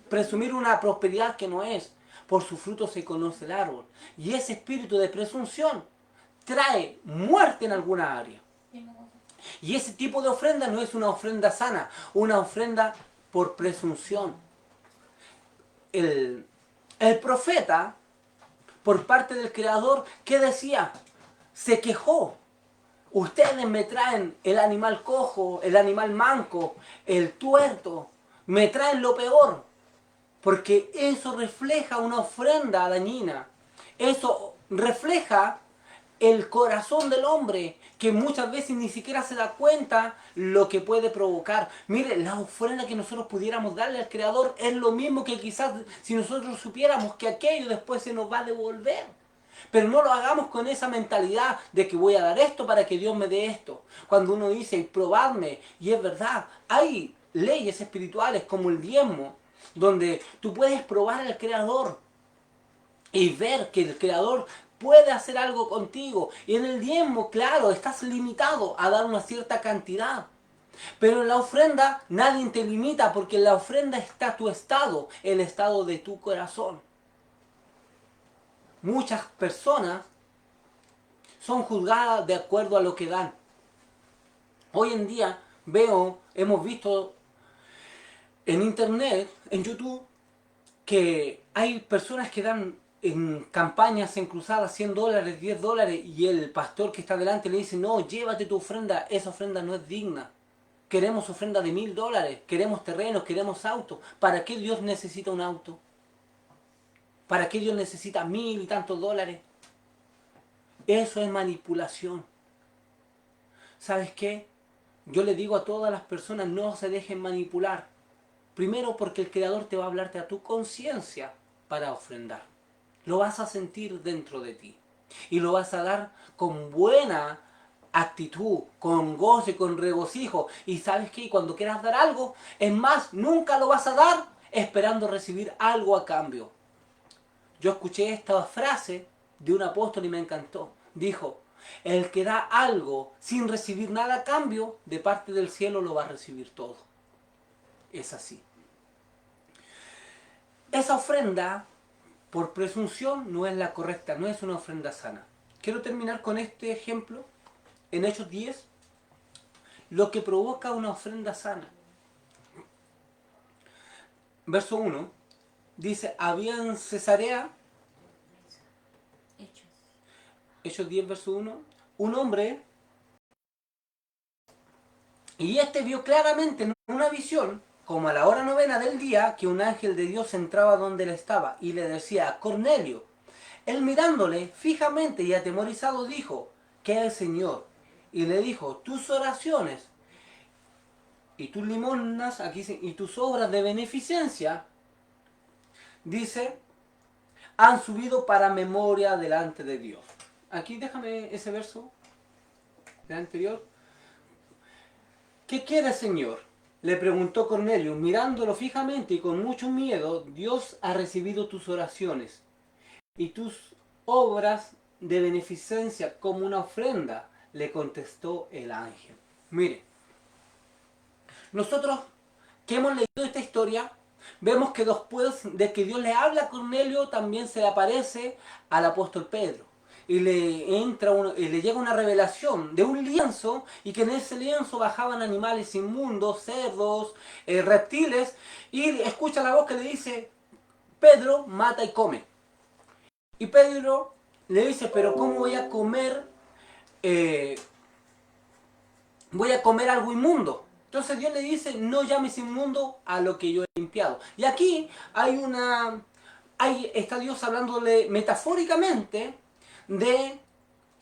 presumir una prosperidad que no es. Por su fruto se conoce el árbol. Y ese espíritu de presunción trae muerte en alguna área. Y ese tipo de ofrenda no es una ofrenda sana, una ofrenda por presunción. El profeta por parte del Creador, ¿qué decía? Se quejó. Ustedes me traen el animal cojo, el animal manco, el tuerto, me traen lo peor, porque eso refleja una ofrenda dañina. Eso refleja el corazón del hombre, que muchas veces ni siquiera se da cuenta lo que puede provocar. Mire, la ofrenda que nosotros pudiéramos darle al Creador es lo mismo que quizás si nosotros supiéramos que aquello después se nos va a devolver. Pero no lo hagamos con esa mentalidad de que voy a dar esto para que Dios me dé esto. Cuando uno dice, probadme, y es verdad, hay leyes espirituales como el diezmo, donde tú puedes probar al Creador y ver que el Creador puede hacer algo contigo. Y en el diezmo, claro, estás limitado a dar una cierta cantidad. Pero en la ofrenda nadie te limita, porque en la ofrenda está tu estado, el estado de tu corazón. Muchas personas son juzgadas de acuerdo a lo que dan. Hoy en día hemos visto en internet, en YouTube, que hay personas que dan en campañas, en cruzadas, $100, $10, y el pastor que está delante le dice, no, llévate tu ofrenda, esa ofrenda no es digna. Queremos ofrenda de $1000, queremos terrenos, queremos autos. ¿Para qué Dios necesita un auto? ¿Para qué Dios necesita 1000 y tantos dólares? Eso es manipulación. ¿Sabes qué? Yo le digo a todas las personas, no se dejen manipular. Primero porque el Creador te va a hablarte a tu conciencia para ofrendar. Lo vas a sentir dentro de ti. Y lo vas a dar con buena actitud, con gozo y con regocijo. Y sabes qué, cuando quieras dar algo, es más, nunca lo vas a dar esperando recibir algo a cambio. Yo escuché esta frase de un apóstol y me encantó. Dijo, el que da algo sin recibir nada a cambio, de parte del cielo lo va a recibir todo. Es así. Esa ofrenda, por presunción, no es la correcta, no es una ofrenda sana. Quiero terminar con este ejemplo. En Hechos 10, lo que provoca una ofrenda sana. Verso 1, dice, había en Cesarea, Hechos 10, verso 1, un hombre, y este vio claramente en una visión, como a la hora novena del día, que un ángel de Dios entraba donde él estaba y le decía, Cornelio. Él mirándole fijamente y atemorizado dijo, ¿qué es, Señor? Y le dijo, tus oraciones y tus limosnas, aquí dice, y tus obras de beneficencia, dice, han subido para memoria delante de Dios. Aquí déjame ese verso del anterior. ¿Qué quiere, Señor? Le preguntó Cornelio, mirándolo fijamente y con mucho miedo. Dios ha recibido tus oraciones y tus obras de beneficencia como una ofrenda, le contestó el ángel. Mire, nosotros que hemos leído esta historia, vemos que después de que Dios le habla a Cornelio, también se le aparece al apóstol Pedro. Y le llega una revelación de un lienzo, y que en ese lienzo bajaban animales inmundos, cerdos, reptiles, y escucha la voz que le dice, Pedro, mata y come. Y Pedro le dice, pero ¿cómo voy a comer? Voy a comer algo inmundo. Entonces Dios le dice, no llames inmundo a lo que yo he limpiado. Y aquí está Dios hablándole metafóricamente de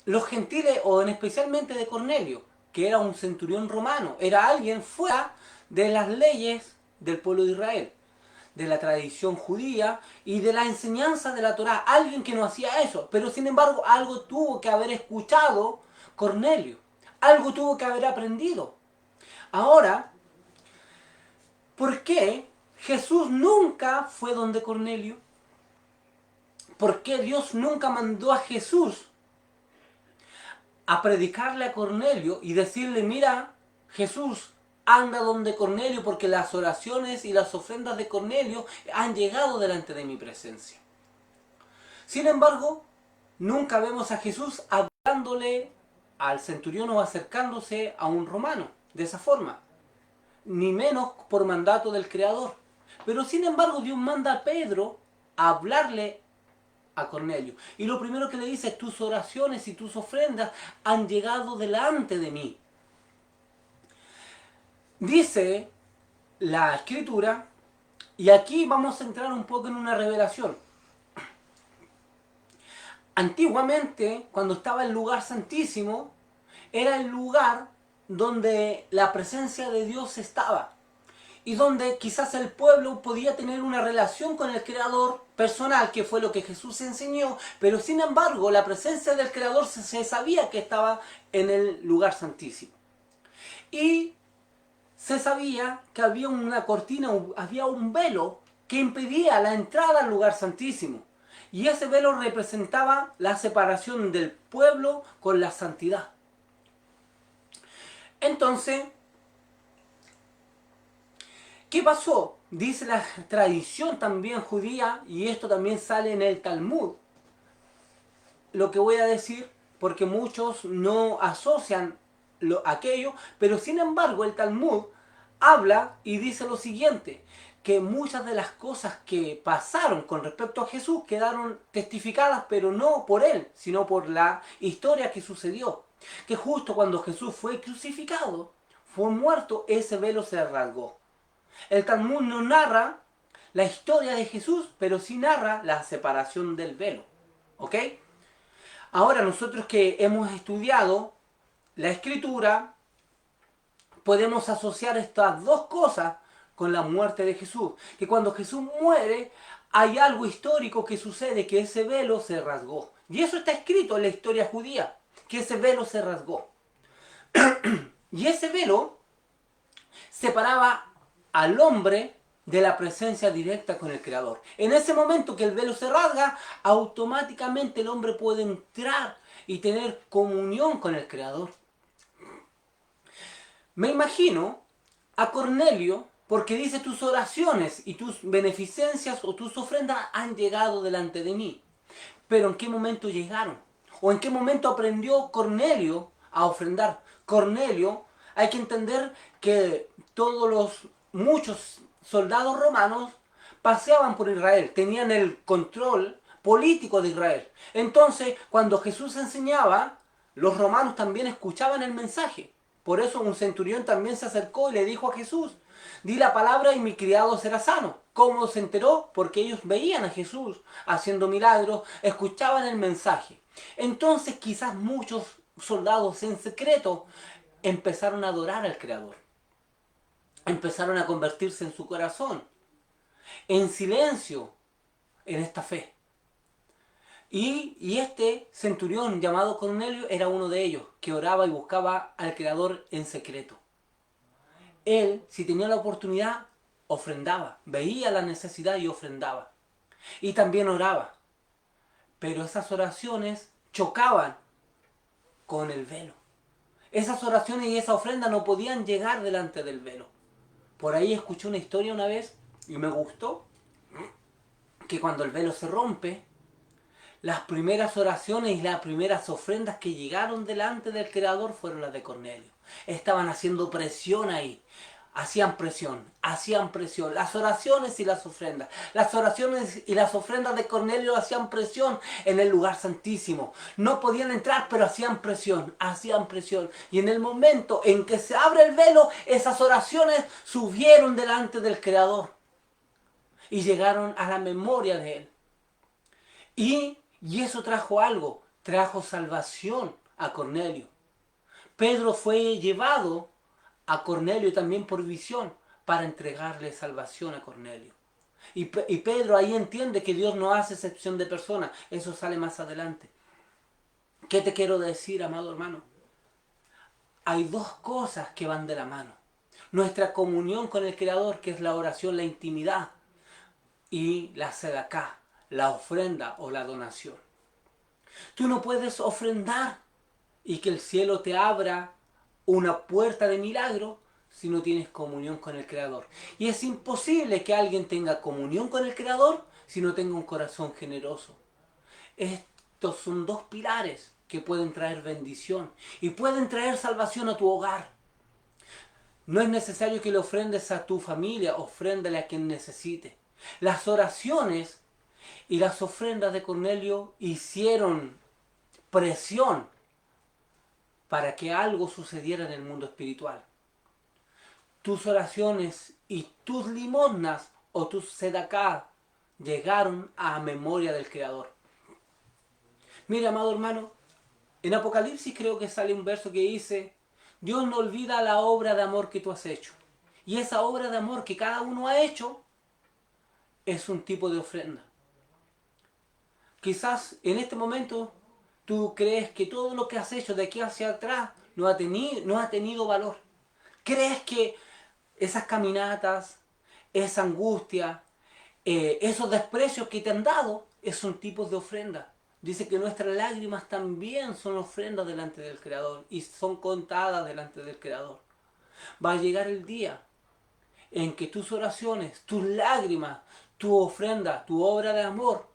los gentiles, o especialmente de Cornelio, que era un centurión romano, era alguien fuera de las leyes del pueblo de Israel, de la tradición judía y de la enseñanza de la Torá, alguien que no hacía eso, pero sin embargo algo tuvo que haber escuchado Cornelio, algo tuvo que haber aprendido. Ahora, ¿por qué Jesús nunca fue donde Cornelio? ¿Por qué Dios nunca mandó a Jesús a predicarle a Cornelio y decirle, mira, Jesús, anda donde Cornelio, porque las oraciones y las ofrendas de Cornelio han llegado delante de mi presencia? Sin embargo, nunca vemos a Jesús hablándole al centurión o acercándose a un romano de esa forma, ni menos por mandato del Creador. Pero sin embargo Dios manda a Pedro a hablarle a Cornelio. Y lo primero que le dice es: tus oraciones y tus ofrendas han llegado delante de mí. Dice la escritura, y aquí vamos a entrar un poco en una revelación. Antiguamente, cuando estaba el lugar santísimo, era el lugar donde la presencia de Dios estaba y donde quizás el pueblo podía tener una relación con el Creador personal, que fue lo que Jesús enseñó, pero sin embargo la presencia del Creador se sabía que estaba en el lugar santísimo. Y se sabía que había una cortina, había un velo que impedía la entrada al lugar santísimo. Y ese velo representaba la separación del pueblo con la santidad. Entonces, ¿qué pasó? Dice la tradición también judía, y esto también sale en el Talmud, lo que voy a decir, porque muchos no asocian aquello, pero sin embargo el Talmud habla y dice lo siguiente, que muchas de las cosas que pasaron con respecto a Jesús quedaron testificadas, pero no por él, sino por la historia que sucedió. Que justo cuando Jesús fue crucificado, fue muerto, ese velo se rasgó. El Talmud no narra la historia de Jesús, pero sí narra la separación del velo. ¿Ok? Ahora nosotros que hemos estudiado la escritura, podemos asociar estas dos cosas con la muerte de Jesús. Que cuando Jesús muere, hay algo histórico que sucede, que ese velo se rasgó. Y eso está escrito en la historia judía, que ese velo se rasgó. Y ese velo separaba al hombre de la presencia directa con el Creador. En ese momento que el velo se rasga, automáticamente el hombre puede entrar y tener comunión con el Creador. Me imagino a Cornelio, porque dice: tus oraciones y tus beneficencias o tus ofrendas han llegado delante de mí. Pero ¿en qué momento llegaron? ¿O en qué momento aprendió Cornelio a ofrendar? Cornelio, hay que entender que muchos soldados romanos paseaban por Israel, tenían el control político de Israel. Entonces, cuando Jesús enseñaba, los romanos también escuchaban el mensaje. Por eso un centurión también se acercó y le dijo a Jesús: di la palabra y mi criado será sano. ¿Cómo se enteró? Porque ellos veían a Jesús haciendo milagros, escuchaban el mensaje. Entonces quizás muchos soldados en secreto empezaron a adorar al Creador. Empezaron a convertirse en su corazón, en silencio, en esta fe. Y este centurión llamado Cornelio era uno de ellos, que oraba y buscaba al Creador en secreto. Él, si tenía la oportunidad, ofrendaba, veía la necesidad y ofrendaba. Y también oraba. Pero esas oraciones chocaban con el velo. Esas oraciones y esa ofrenda no podían llegar delante del velo. Por ahí escuché una historia una vez y me gustó, que cuando el velo se rompe, las primeras oraciones y las primeras ofrendas que llegaron delante del Creador fueron las de Cornelio. Estaban haciendo presión ahí. Hacían presión. Las oraciones y las ofrendas. Las oraciones y las ofrendas de Cornelio hacían presión en el lugar santísimo. No podían entrar, pero hacían presión. Y en el momento en que se abre el velo, esas oraciones subieron delante del Creador. Y llegaron a la memoria de Él. Y eso trajo algo. Trajo salvación a Cornelio. Pedro fue llevado a Cornelio también por visión para entregarle salvación a Cornelio. Y Pedro ahí entiende que Dios no hace excepción de personas. Eso sale más adelante. ¿Qué te quiero decir, amado hermano? Hay dos cosas que van de la mano. Nuestra comunión con el Creador, que es la oración, la intimidad, y la sedacá, la ofrenda o la donación. Tú no puedes ofrendar y que el cielo te abra una puerta de milagro si no tienes comunión con el Creador. Y es imposible que alguien tenga comunión con el Creador si no tenga un corazón generoso. Estos son dos pilares que pueden traer bendición y pueden traer salvación a tu hogar. No es necesario que le ofrendes a tu familia, ofréndale a quien necesite. Las oraciones Y las ofrendas de Cornelio hicieron presión para que algo sucediera en el mundo espiritual. Tus oraciones y tus limosnas o tus sedacá llegaron a memoria del Creador. Mira, amado hermano, en Apocalipsis creo que sale un verso que dice: Dios no olvida la obra de amor que tú has hecho. Y esa obra de amor que cada uno ha hecho es un tipo de ofrenda. Quizás en este momento tú crees que todo lo que has hecho de aquí hacia atrás no ha tenido valor. Crees que esas caminatas, esa angustia, esos desprecios que te han dado son tipos de ofrenda. Dice que nuestras lágrimas también son ofrendas delante del Creador y son contadas delante del Creador. Va a llegar el día en que tus oraciones, tus lágrimas, tu ofrenda, tu obra de amor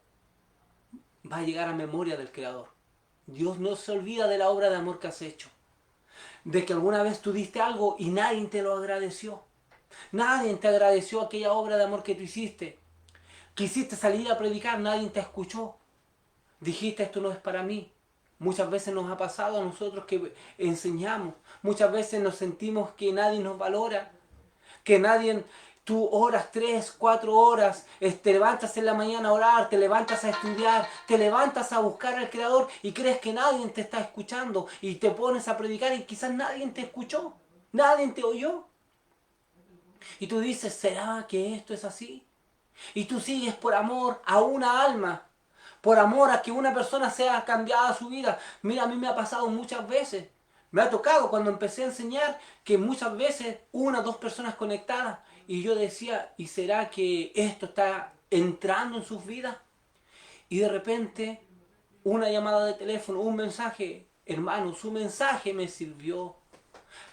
va a llegar a memoria del Creador. Dios no se olvida de la obra de amor que has hecho. De que alguna vez tú diste algo y nadie te lo agradeció. Nadie te agradeció aquella obra de amor que tú hiciste. Quisiste salir a predicar, nadie te escuchó. Dijiste, esto no es para mí. Muchas veces nos ha pasado a nosotros que enseñamos. Muchas veces nos sentimos que nadie nos valora. Que nadie... Tú oras 3, 4 horas, te levantas en la mañana a orar, te levantas a estudiar, te levantas a buscar al Creador y crees que nadie te está escuchando y te pones a predicar y quizás nadie te escuchó, nadie te oyó. Y tú dices, ¿será que esto es así? Y tú sigues por amor a una alma, por amor a que una persona sea cambiada su vida. Mira, a mí me ha pasado muchas veces. Me ha tocado cuando empecé a enseñar que muchas veces una o dos personas conectadas y yo decía, ¿y será que esto está entrando en sus vidas? Y de repente una llamada de teléfono, un mensaje, hermano, su mensaje me sirvió,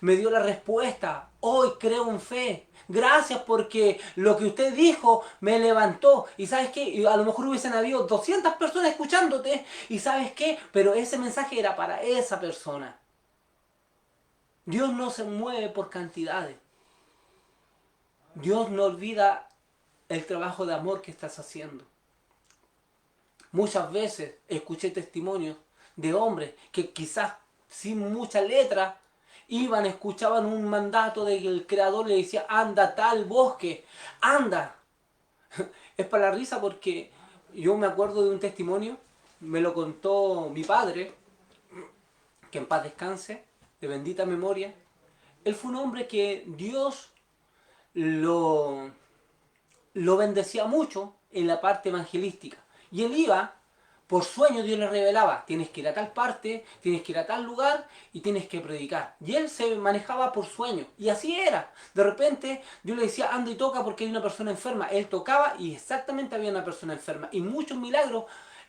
me dio la respuesta. Hoy creo en fe. Gracias porque lo que usted dijo me levantó. ¿Y sabes qué? Y a lo mejor hubiesen habido 200 personas escuchándote. ¿Y sabes qué? Pero ese mensaje era para esa persona. Dios no se mueve por cantidades. Dios no olvida el trabajo de amor que estás haciendo. Muchas veces escuché testimonios de hombres que quizás sin mucha letra iban, escuchaban un mandato de que el Creador le decía, anda a tal bosque, anda. Es para la risa porque yo me acuerdo de un testimonio, me lo contó mi padre, que en paz descanse, de bendita memoria. Él fue un hombre que Dios lo, lo bendecía mucho en la parte evangelística. Y él iba, por sueño Dios le revelaba, tienes que ir a tal parte, tienes que ir a tal lugar y tienes que predicar. Y él se manejaba por sueño. Y así era. De repente Dios le decía, anda y toca porque hay una persona enferma. Él tocaba y exactamente había una persona enferma. Y muchos milagros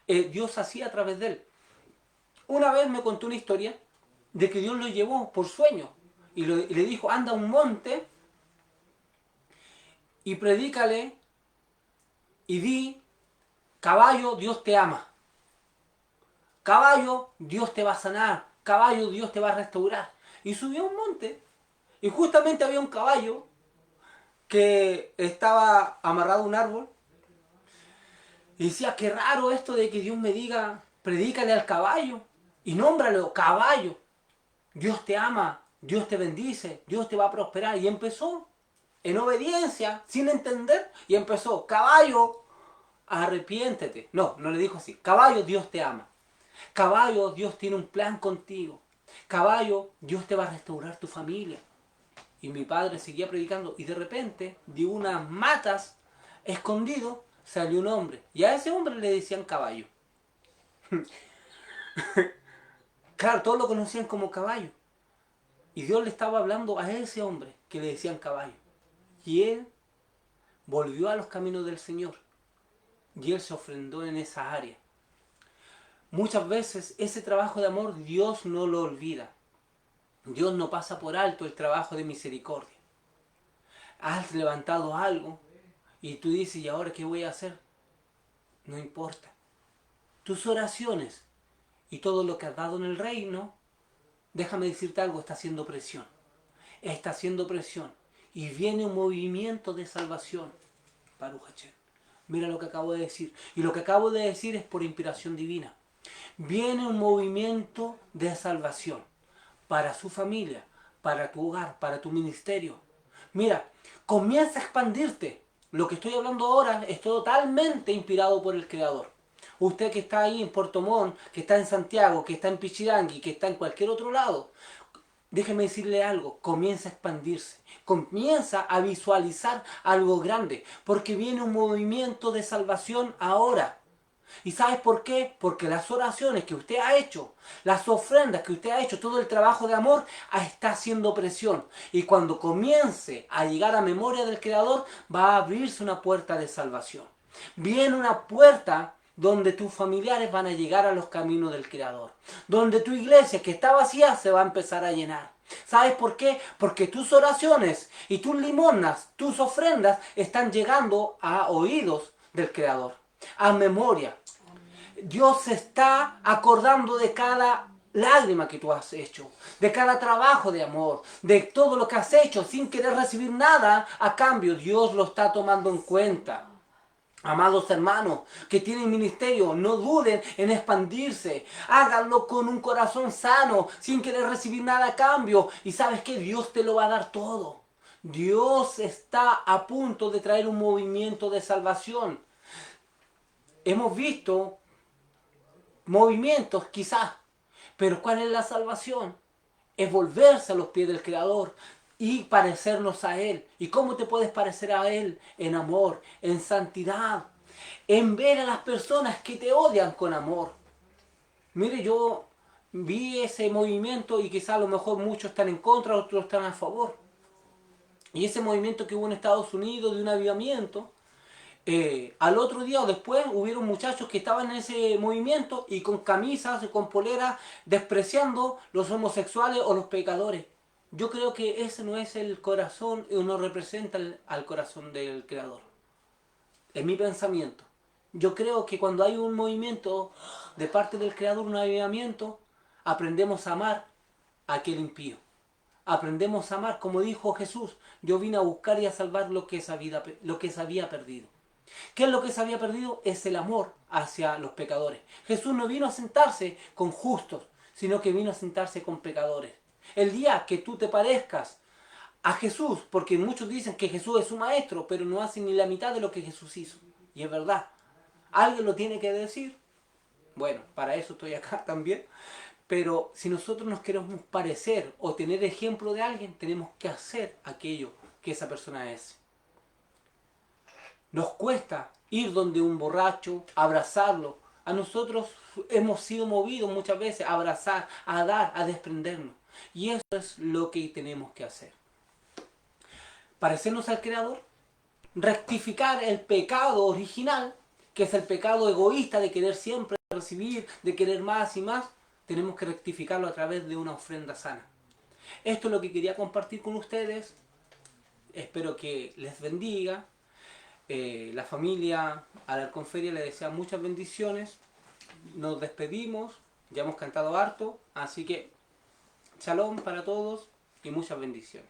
Dios hacía a través de él. Una vez me contó una historia de que Dios lo llevó por sueño. Y le dijo, anda a un monte y predícale y di, caballo, Dios te ama. Caballo, Dios te va a sanar. Caballo, Dios te va a restaurar. Y subió a un monte. Y justamente había un caballo que estaba amarrado a un árbol. Y decía, qué raro esto de que Dios me diga, predícale al caballo. Y nómbralo, caballo. Dios te ama, Dios te bendice, Dios te va a prosperar. Y empezó en obediencia, sin entender. Y empezó, caballo, arrepiéntete. No, no le dijo así. Caballo, Dios te ama. Caballo, Dios tiene un plan contigo. Caballo, Dios te va a restaurar tu familia. Y mi padre seguía predicando y de repente, de unas matas, escondido, salió un hombre. Y a ese hombre le decían caballo. Claro, todos lo conocían como caballo. Y Dios le estaba hablando a ese hombre que le decían caballo. Y él volvió a los caminos del Señor. Y él se ofrendó en esa área. Muchas veces ese trabajo de amor Dios no lo olvida. Dios no pasa por alto el trabajo de misericordia. Has levantado algo y tú dices, ¿y ahora qué voy a hacer? No importa. Tus oraciones y todo lo que has dado en el reino, déjame decirte algo, está haciendo presión. Está haciendo presión. Y viene un movimiento de salvación. Baruch Hashem. Mira lo que acabo de decir. Y lo que acabo de decir es por inspiración divina. Viene un movimiento de salvación para su familia, para tu hogar, para tu ministerio. Mira, comienza a expandirte. Lo que estoy hablando ahora es totalmente inspirado por el Creador. Usted que está ahí en Puerto Montt, que está en Santiago, que está en Pichirangui, que está en cualquier otro lado, déjeme decirle algo, comienza a expandirse, comienza a visualizar algo grande, porque viene un movimiento de salvación ahora. ¿Y sabes por qué? Porque las oraciones que usted ha hecho, las ofrendas que usted ha hecho, todo el trabajo de amor está haciendo presión. Y cuando comience a llegar a memoria del Creador, va a abrirse una puerta de salvación. Viene una puerta donde tus familiares van a llegar a los caminos del Creador. Donde tu iglesia que está vacía se va a empezar a llenar. ¿Sabes por qué? Porque tus oraciones y tus limosnas, tus ofrendas están llegando a oídos del Creador, a memoria. Dios se está acordando de cada lágrima que tú has hecho, de cada trabajo de amor, de todo lo que has hecho sin querer recibir nada a cambio. Dios lo está tomando en cuenta. Amados hermanos que tienen ministerio, no duden en expandirse. Háganlo con un corazón sano, sin querer recibir nada a cambio. Y sabes que Dios te lo va a dar todo. Dios está a punto de traer un movimiento de salvación. Hemos visto movimientos quizás, pero ¿cuál es la salvación? Es volverse a los pies del Creador y parecernos a Él. ¿Y cómo te puedes parecer a Él? En amor, en santidad, en ver a las personas que te odian con amor. Mire, yo vi ese movimiento y quizás a lo mejor muchos están en contra, otros están a favor. Y ese movimiento que hubo en Estados Unidos de un avivamiento, al otro día o después hubieron muchachos que estaban en ese movimiento y con camisas, con poleras, despreciando los homosexuales o los pecadores. Yo creo que ese no es el corazón, no representa al corazón del Creador. Es mi pensamiento. Yo creo que cuando hay un movimiento de parte del Creador, un avivamiento, aprendemos a amar a aquel impío. Aprendemos a amar, como dijo Jesús, yo vine a buscar y a salvar lo que se había perdido. ¿Qué es lo que se había perdido? Es el amor hacia los pecadores. Jesús no vino a sentarse con justos, sino que vino a sentarse con pecadores. El día que tú te parezcas a Jesús, porque muchos dicen que Jesús es su maestro, pero no hacen ni la mitad de lo que Jesús hizo. Y es verdad. ¿Alguien lo tiene que decir? Bueno, para eso estoy acá también. Pero si nosotros nos queremos parecer o tener ejemplo de alguien, tenemos que hacer aquello que esa persona es. Nos cuesta ir donde un borracho, abrazarlo. A nosotros hemos sido movidos muchas veces a abrazar, a dar, a desprendernos. Y eso es lo que tenemos que hacer. Parecernos al Creador, rectificar el pecado original, que es el pecado egoísta de querer siempre recibir, de querer más y más, tenemos que rectificarlo a través de una ofrenda sana. Esto es lo que quería compartir con ustedes. Espero que les bendiga. La familia Alarcón Feria le desea muchas bendiciones. Nos despedimos. Ya hemos cantado harto. Así que shalom para todos y muchas bendiciones.